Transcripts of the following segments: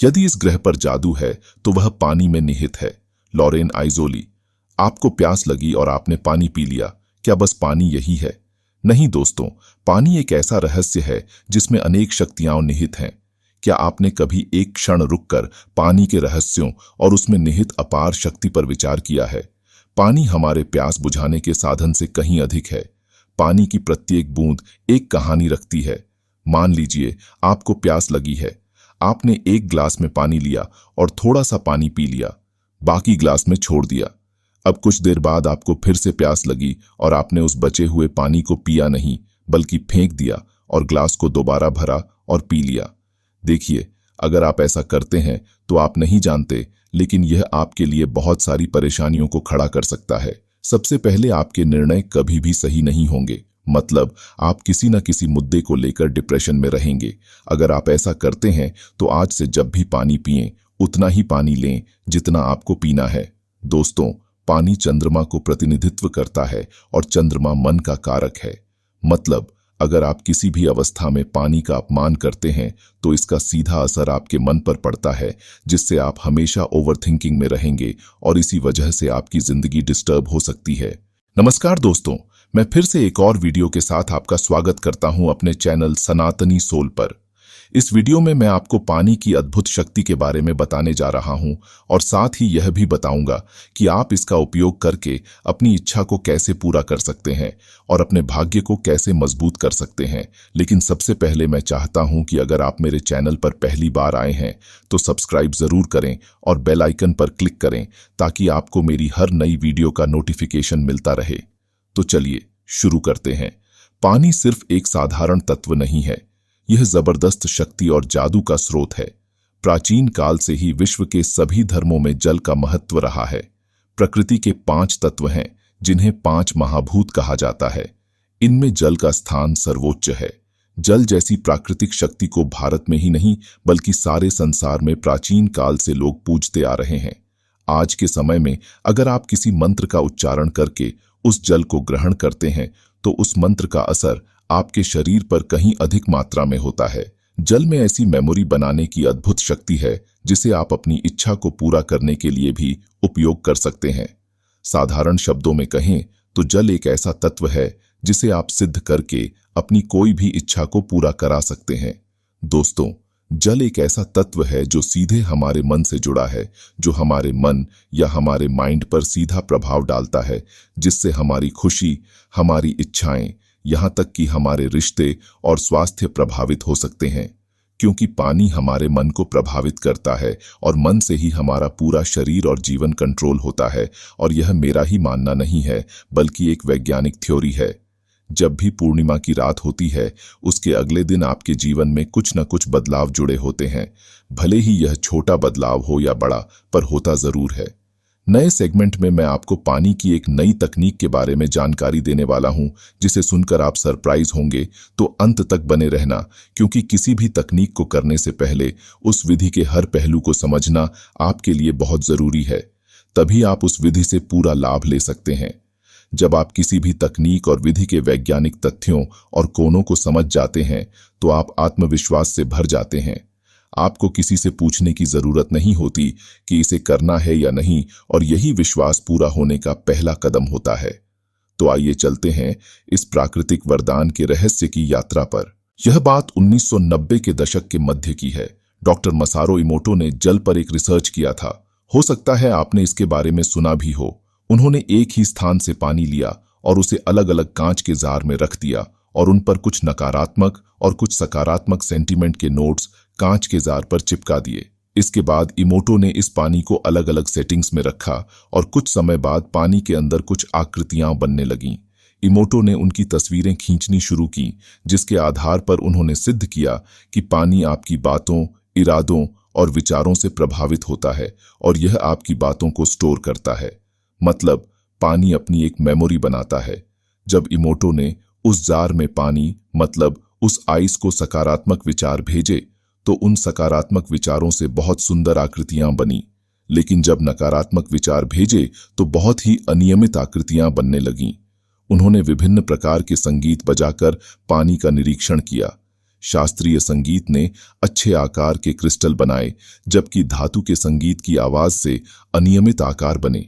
यदि इस ग्रह पर जादू है तो वह पानी में निहित है। लॉरेन आइजोली। आपको प्यास लगी और आपने पानी पी लिया, क्या बस पानी यही है? नहीं दोस्तों, पानी एक ऐसा रहस्य है जिसमें अनेक शक्तियां निहित हैं। क्या आपने कभी एक क्षण रुककर पानी के रहस्यों और उसमें निहित अपार शक्ति पर विचार किया है? पानी हमारे प्यास बुझाने के साधन से कहीं अधिक है। पानी की प्रत्येक बूंद एक कहानी रखती है। मान लीजिए आपको प्यास लगी है। आपने एक ग्लास में पानी लिया और थोड़ा सा पानी पी लिया, बाकी ग्लास में छोड़ दिया। अब कुछ देर बाद आपको फिर से प्यास लगी और आपने उस बचे हुए पानी को पिया नहीं बल्कि फेंक दिया और ग्लास को दोबारा भरा और पी लिया। देखिए, अगर आप ऐसा करते हैं तो आप नहीं जानते, लेकिन यह आपके लिए बहुत सारी परेशानियों को खड़ा कर सकता है। सबसे पहले, आपके निर्णय कभी भी सही नहीं होंगे। मतलब, आप किसी न किसी मुद्दे को लेकर डिप्रेशन में रहेंगे। अगर आप ऐसा करते हैं तो आज से जब भी पानी पिएं, उतना ही पानी लें जितना आपको पीना है। दोस्तों, पानी चंद्रमा को प्रतिनिधित्व करता है और चंद्रमा मन का कारक है। मतलब, अगर आप किसी भी अवस्था में पानी का अपमान करते हैं तो इसका सीधा असर आपके मन पर पड़ता है, जिससे आप हमेशा ओवरथिंकिंग में रहेंगे और इसी वजह से आपकी जिंदगी डिस्टर्ब हो सकती है। नमस्कार दोस्तों, मैं फिर से एक और वीडियो के साथ आपका स्वागत करता हूं अपने चैनल सनातनी सोल पर। इस वीडियो में मैं आपको पानी की अद्भुत शक्ति के बारे में बताने जा रहा हूं और साथ ही यह भी बताऊंगा कि आप इसका उपयोग करके अपनी इच्छा को कैसे पूरा कर सकते हैं और अपने भाग्य को कैसे मजबूत कर सकते हैं। लेकिन सबसे पहले मैं चाहता हूं कि अगर आप मेरे चैनल पर पहली बार आए हैं तो सब्सक्राइब जरूर करें और बेल आइकन पर क्लिक करें ताकि आपको मेरी हर नई वीडियो का नोटिफिकेशन मिलता रहे। तो चलिए शुरू करते हैं। पानी सिर्फ एक साधारण तत्व नहीं है, यह जबरदस्त शक्ति और जादू का स्रोत है। प्राचीन काल से ही विश्व के सभी धर्मों में जल का महत्व रहा है। प्रकृति के 5 तत्व हैं जिन्हें 5 महाभूत कहा जाता है। इनमें जल का स्थान सर्वोच्च है। जल जैसी प्राकृतिक शक्ति को भारत में ही नहीं बल्कि सारे संसार में प्राचीन काल से लोग पूजते आ रहे हैं। आज के समय में अगर आप किसी मंत्र का उच्चारण करके उस जल को ग्रहण करते हैं तो उस मंत्र का असर आपके शरीर पर कहीं अधिक मात्रा में होता है। जल में ऐसी मेमोरी बनाने की अद्भुत शक्ति है जिसे आप अपनी इच्छा को पूरा करने के लिए भी उपयोग कर सकते हैं। साधारण शब्दों में कहें तो जल एक ऐसा तत्व है जिसे आप सिद्ध करके अपनी कोई भी इच्छा को पूरा करा सकते हैं। दोस्तों, जल एक ऐसा तत्व है जो सीधे हमारे मन से जुड़ा है, जो हमारे मन या हमारे माइंड पर सीधा प्रभाव डालता है, जिससे हमारी खुशी, हमारी इच्छाएं, यहां तक कि हमारे रिश्ते और स्वास्थ्य प्रभावित हो सकते हैं। क्योंकि पानी हमारे मन को प्रभावित करता है और मन से ही हमारा पूरा शरीर और जीवन कंट्रोल होता है। और यह मेरा ही मानना नहीं है बल्कि एक वैज्ञानिक थ्योरी है। जब भी पूर्णिमा की रात होती है, उसके अगले दिन आपके जीवन में कुछ न कुछ बदलाव जुड़े होते हैं। भले ही यह छोटा बदलाव हो या बड़ा, पर होता जरूर है। नए सेगमेंट में मैं आपको पानी की एक नई तकनीक के बारे में जानकारी देने वाला हूं, जिसे सुनकर आप सरप्राइज होंगे। तो अंत तक बने रहना, क्योंकि किसी भी तकनीक को करने से पहले उस विधि के हर पहलू को समझना आपके लिए बहुत जरूरी है। तभी आप उस विधि से पूरा लाभ ले सकते हैं। जब आप किसी भी तकनीक और विधि के वैज्ञानिक तथ्यों और कोणों को समझ जाते हैं तो आप आत्मविश्वास से भर जाते हैं। आपको किसी से पूछने की जरूरत नहीं होती कि इसे करना है या नहीं, और यही विश्वास पूरा होने का पहला कदम होता है। तो आइए चलते हैं इस प्राकृतिक वरदान के रहस्य की यात्रा पर। यह बात 1990 के दशक के मध्य की है। डॉक्टर मसारो इमोटो ने जल पर एक रिसर्च किया था। हो सकता है आपने इसके बारे में सुना भी हो। उन्होंने एक ही स्थान से पानी लिया और उसे अलग अलग कांच के जार में रख दिया और उन पर कुछ नकारात्मक और कुछ सकारात्मक सेंटीमेंट के नोट्स कांच के जार पर चिपका दिए। इसके बाद इमोटो ने इस पानी को अलग अलग सेटिंग्स में रखा और कुछ समय बाद पानी के अंदर कुछ आकृतियां बनने लगीं। इमोटो ने उनकी तस्वीरें खींचनी शुरू की, जिसके आधार पर उन्होंने सिद्ध किया कि पानी आपकी बातों, इरादों और विचारों से प्रभावित होता है और यह आपकी बातों को स्टोर करता है। मतलब, पानी अपनी एक मेमोरी बनाता है। जब इमोटो ने उस जार में पानी, मतलब उस आइस को सकारात्मक विचार भेजे तो उन सकारात्मक विचारों से बहुत सुंदर आकृतियां बनी। लेकिन जब नकारात्मक विचार भेजे तो बहुत ही अनियमित आकृतियां बनने लगीं। उन्होंने विभिन्न प्रकार के संगीत बजाकर पानी का निरीक्षण किया। शास्त्रीय संगीत ने अच्छे आकार के क्रिस्टल बनाए, जबकि धातु के संगीत की आवाज से अनियमित आकार बने।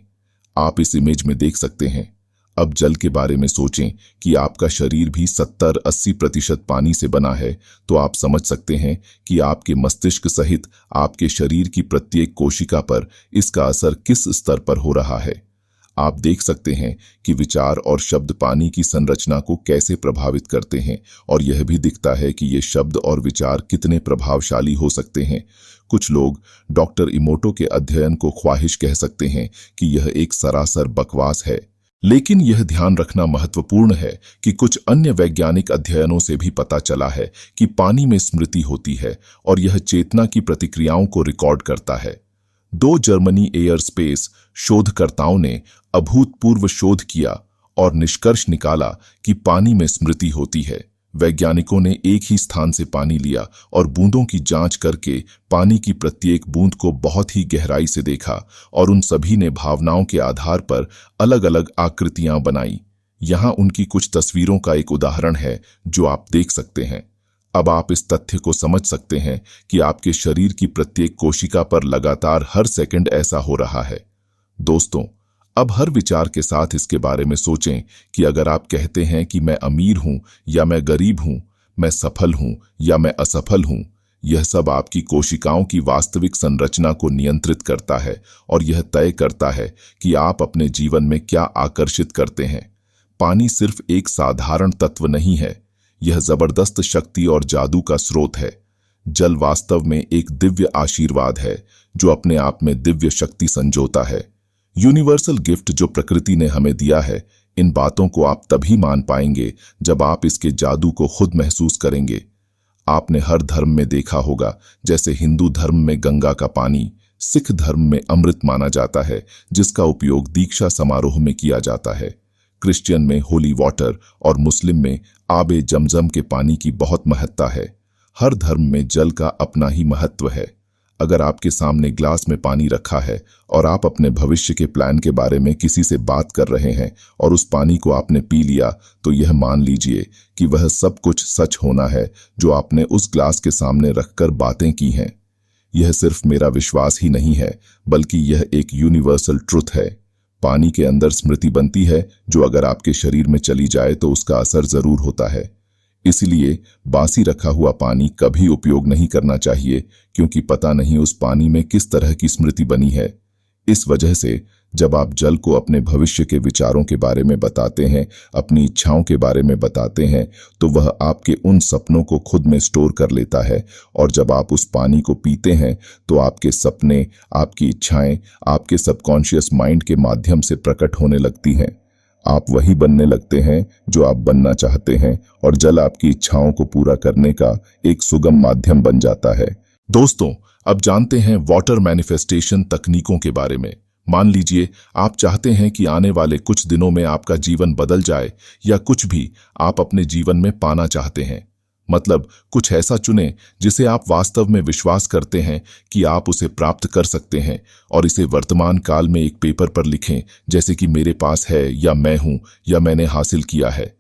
आप इस इमेज में देख सकते हैं। अब जल के बारे में सोचें कि आपका शरीर भी 70-80% पानी से बना है, तो आप समझ सकते हैं कि आपके मस्तिष्क सहित आपके शरीर की प्रत्येक कोशिका पर इसका असर किस स्तर पर हो रहा है। आप देख सकते हैं कि विचार और शब्द पानी की संरचना को कैसे प्रभावित करते हैं, और यह भी दिखता है कि ये शब्द और विचार कितने प्रभावशाली हो सकते हैं। कुछ लोग डॉक्टर इमोटो के अध्ययन को ख्वाहिश कह सकते हैं कि यह एक सरासर बकवास है, लेकिन यह ध्यान रखना महत्वपूर्ण है कि कुछ अन्य वैज्ञानिक अध्ययनों से भी पता चला है कि पानी में स्मृति होती है और यह चेतना की प्रतिक्रियाओं को रिकॉर्ड करता है। 2 जर्मनी एयरस्पेस शोधकर्ताओं ने अभूतपूर्व शोध किया और निष्कर्ष निकाला कि पानी में स्मृति होती है। वैज्ञानिकों ने एक ही स्थान से पानी लिया और बूंदों की जांच करके पानी की प्रत्येक बूंद को बहुत ही गहराई से देखा, और उन सभी ने भावनाओं के आधार पर अलग अलग आकृतियां बनाई। यहां उनकी कुछ तस्वीरों का एक उदाहरण है जो आप देख सकते हैं। अब आप इस तथ्य को समझ सकते हैं कि आपके शरीर की प्रत्येक कोशिका पर लगातार हर सेकंड ऐसा हो रहा है। दोस्तों, अब हर विचार के साथ इसके बारे में सोचें कि अगर आप कहते हैं कि मैं अमीर हूं या मैं गरीब हूं, मैं सफल हूं या मैं असफल हूं, यह सब आपकी कोशिकाओं की वास्तविक संरचना को नियंत्रित करता है और यह तय करता है कि आप अपने जीवन में क्या आकर्षित करते हैं। पानी सिर्फ एक साधारण तत्व नहीं है, यह जबरदस्त शक्ति और जादू का स्रोत है। जल वास्तव में एक दिव्य आशीर्वाद है जो अपने आप में दिव्य शक्ति संजोता है। यूनिवर्सल गिफ्ट जो प्रकृति ने हमें दिया है, इन बातों को आप तभी मान पाएंगे जब आप इसके जादू को खुद महसूस करेंगे। आपने हर धर्म में देखा होगा, जैसे हिंदू धर्म में गंगा का पानी, सिख धर्म में अमृत माना जाता है जिसका उपयोग दीक्षा समारोह में किया जाता है, क्रिश्चियन में होली वाटर और मुस्लिम में आबे जमजम के पानी की बहुत महत्ता है। हर धर्म में जल का अपना ही महत्व है। अगर आपके सामने ग्लास में पानी रखा है और आप अपने भविष्य के प्लान के बारे में किसी से बात कर रहे हैं और उस पानी को आपने पी लिया, तो यह मान लीजिए कि वह सब कुछ सच होना है जो आपने उस ग्लास के सामने रखकर बातें की हैं। यह सिर्फ मेरा विश्वास ही नहीं है, बल्कि यह एक यूनिवर्सल ट्रुथ है। पानी के अंदर स्मृति बनती है जो अगर आपके शरीर में चली जाए तो उसका असर जरूर होता है। इसलिए बासी रखा हुआ पानी कभी उपयोग नहीं करना चाहिए, क्योंकि पता नहीं उस पानी में किस तरह की स्मृति बनी है। इस वजह से जब आप जल को अपने भविष्य के विचारों के बारे में बताते हैं, अपनी इच्छाओं के बारे में बताते हैं, तो वह आपके उन सपनों को खुद में स्टोर कर लेता है, और जब आप उस पानी को पीते हैं तो आपके सपने, आपकी इच्छाएं आपके सबकॉन्शियस माइंड के माध्यम से प्रकट होने लगती हैं। आप वही बनने लगते हैं जो आप बनना चाहते हैं, और जल आपकी इच्छाओं को पूरा करने का एक सुगम माध्यम बन जाता है। दोस्तों, अब जानते हैं वाटर मैनिफेस्टेशन तकनीकों के बारे में। मान लीजिए आप चाहते हैं कि आने वाले कुछ दिनों में आपका जीवन बदल जाए, या कुछ भी आप अपने जीवन में पाना चाहते हैं। मतलब कुछ ऐसा चुनें जिसे आप वास्तव में विश्वास करते हैं कि आप उसे प्राप्त कर सकते हैं, और इसे वर्तमान काल में एक पेपर पर लिखें, जैसे कि मेरे पास है, या मैं हूं, या मैंने हासिल किया है।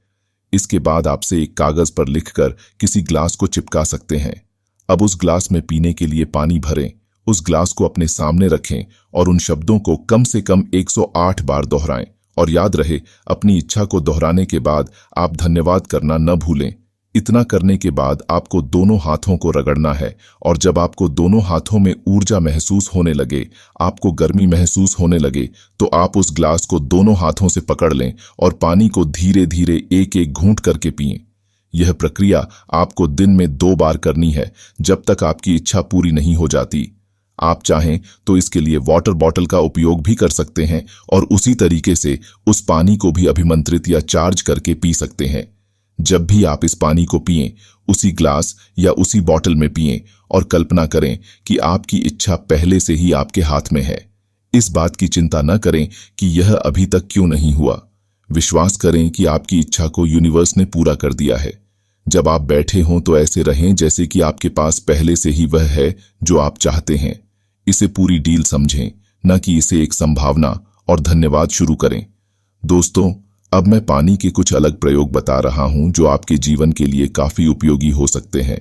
इसके बाद आपसे एक कागज पर लिखकर किसी ग्लास को चिपका सकते हैं। अब उस ग्लास में पीने के लिए पानी भरें, उस ग्लास को अपने सामने रखें और उन शब्दों को कम से कम 108 बार दोहराएं। और याद रहे, अपनी इच्छा को दोहराने के बाद आप धन्यवाद करना न भूलें। इतना करने के बाद आपको दोनों हाथों को रगड़ना है, और जब आपको दोनों हाथों में ऊर्जा महसूस होने लगे, आपको गर्मी महसूस होने लगे, तो आप उस ग्लास को दोनों हाथों से पकड़ लें और पानी को धीरे धीरे एक एक घूंट करके पिएं। यह प्रक्रिया आपको दिन में 2 बार करनी है, जब तक आपकी इच्छा पूरी नहीं हो जाती। आप चाहें तो इसके लिए वाटर बॉटल का उपयोग भी कर सकते हैं, और उसी तरीके से उस पानी को भी अभिमंत्रित या चार्ज करके पी सकते हैं। जब भी आप इस पानी को पिएं, उसी ग्लास या उसी बॉटल में पिएं, और कल्पना करें कि आपकी इच्छा पहले से ही आपके हाथ में है। इस बात की चिंता न करें कि यह अभी तक क्यों नहीं हुआ। विश्वास करें कि आपकी इच्छा को यूनिवर्स ने पूरा कर दिया है। जब आप बैठे हों तो ऐसे रहें जैसे कि आपके पास पहले से ही वह है जो आप चाहते हैं। इसे पूरी डील समझें, न कि इसे एक संभावना, और धन्यवाद शुरू करें। दोस्तों, अब मैं पानी के कुछ अलग प्रयोग बता रहा हूं जो आपके जीवन के लिए काफी उपयोगी हो सकते हैं।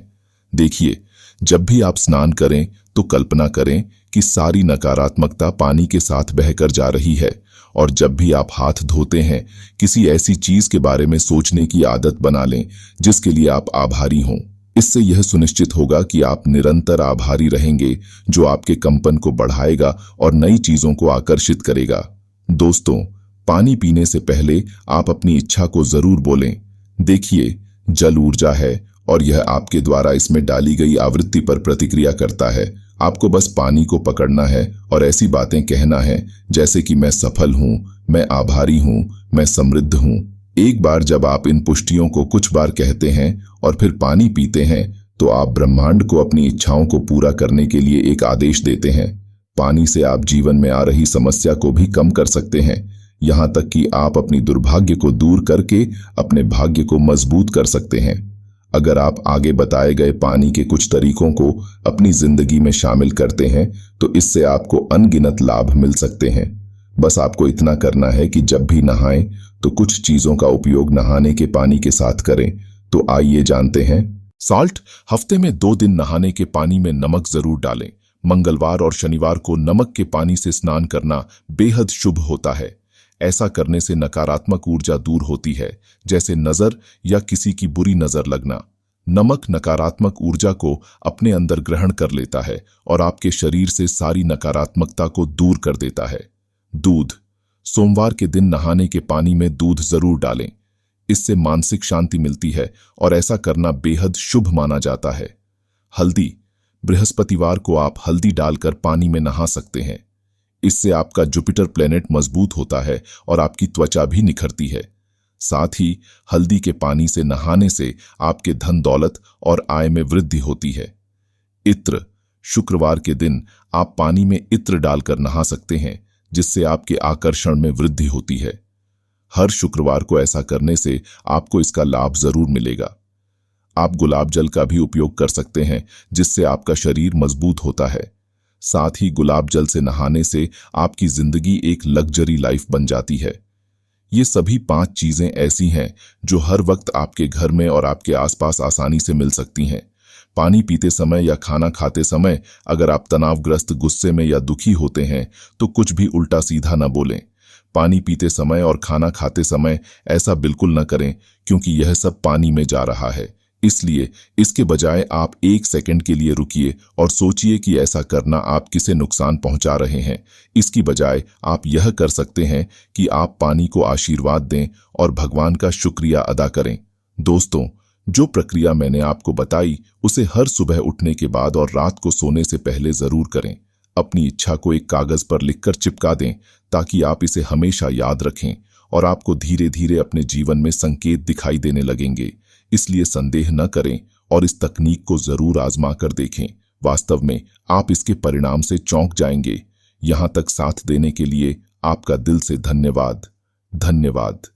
देखिए, जब भी आप स्नान करें तो कल्पना करें कि सारी नकारात्मकता पानी के साथ बहकर जा रही है, और जब भी आप हाथ धोते हैं किसी ऐसी चीज के बारे में सोचने की आदत बना लें जिसके लिए आप आभारी हों। इससे यह सुनिश्चित होगा कि आप निरंतर आभारी रहेंगे, जो आपके कंपन को बढ़ाएगा और नई चीजों को आकर्षित करेगा। दोस्तों, पानी पीने से पहले आप अपनी इच्छा को जरूर बोलें। देखिए, जल ऊर्जा है और यह आपके द्वारा इसमें डाली गई आवृत्ति पर प्रतिक्रिया करता है। आपको बस पानी को पकड़ना है और ऐसी बातें कहना है जैसे कि मैं सफल हूं, मैं आभारी हूं, मैं समृद्ध हूं। एक बार जब आप इन पुष्टियों को कुछ बार कहते हैं और फिर पानी पीते हैं तो आप ब्रह्मांड को अपनी इच्छाओं को पूरा करने के लिए एक आदेश देते हैं। पानी से आप जीवन में आ रही समस्या को भी कम कर सकते हैं, यहां तक कि आप अपनी दुर्भाग्य को दूर करके अपने भाग्य को मजबूत कर सकते हैं। अगर आप आगे बताए गए पानी के कुछ तरीकों को अपनी जिंदगी में शामिल करते हैं तो इससे आपको अनगिनत लाभ मिल सकते हैं। बस आपको इतना करना है कि जब भी नहाएं तो कुछ चीजों का उपयोग नहाने के पानी के साथ करें। तो आइए जानते हैं। साल्ट, हफ्ते में 2 दिन नहाने के पानी में नमक जरूर डालें। मंगलवार और शनिवार को नमक के पानी से स्नान करना बेहद शुभ होता है। ऐसा करने से नकारात्मक ऊर्जा दूर होती है, जैसे नजर या किसी की बुरी नजर लगना। नमक नकारात्मक ऊर्जा को अपने अंदर ग्रहण कर लेता है और आपके शरीर से सारी नकारात्मकता को दूर कर देता है। दूध, सोमवार के दिन नहाने के पानी में दूध जरूर डालें। इससे मानसिक शांति मिलती है और ऐसा करना बेहद शुभ माना जाता है। हल्दी, बृहस्पतिवार को आप हल्दी डालकर पानी में नहा सकते हैं। इससे आपका जुपिटर प्लेनेट मजबूत होता है और आपकी त्वचा भी निखरती है। साथ ही हल्दी के पानी से नहाने से आपके धन दौलत और आय में वृद्धि होती है। इत्र, शुक्रवार के दिन आप पानी में इत्र डालकर नहा सकते हैं, जिससे आपके आकर्षण में वृद्धि होती है। हर शुक्रवार को ऐसा करने से आपको इसका लाभ जरूर मिलेगा। आप गुलाब जल का भी उपयोग कर सकते हैं, जिससे आपका शरीर मजबूत होता है। साथ ही गुलाब जल से नहाने से आपकी जिंदगी एक लग्जरी लाइफ बन जाती है। ये सभी 5 चीजें ऐसी हैं जो हर वक्त आपके घर में और आपके आसपास आसानी से मिल सकती हैं। पानी पीते समय या खाना खाते समय अगर आप तनावग्रस्त, गुस्से में या दुखी होते हैं तो कुछ भी उल्टा सीधा न बोलें। पानी पीते समय और खाना खाते समय ऐसा बिल्कुल न करें, क्योंकि यह सब पानी में जा रहा है। इसलिए इसके बजाय आप 1 सेकंड के लिए रुकिए और सोचिए कि ऐसा करना आप किसे नुकसान पहुंचा रहे हैं। इसकी बजाय आप यह कर सकते हैं कि आप पानी को आशीर्वाद दें और भगवान का शुक्रिया अदा करें। दोस्तों, जो प्रक्रिया मैंने आपको बताई उसे हर सुबह उठने के बाद और रात को सोने से पहले जरूर करें। अपनी इच्छा को एक कागज पर लिखकर चिपका दें, ताकि आप इसे हमेशा याद रखें और आपको धीरे धीरे अपने जीवन में संकेत दिखाई देने लगेंगे। इसलिए संदेह न करें और इस तकनीक को जरूर आजमा कर देखें। वास्तव में आप इसके परिणाम से चौंक जाएंगे। यहां तक साथ देने के लिए आपका दिल से धन्यवाद। धन्यवाद।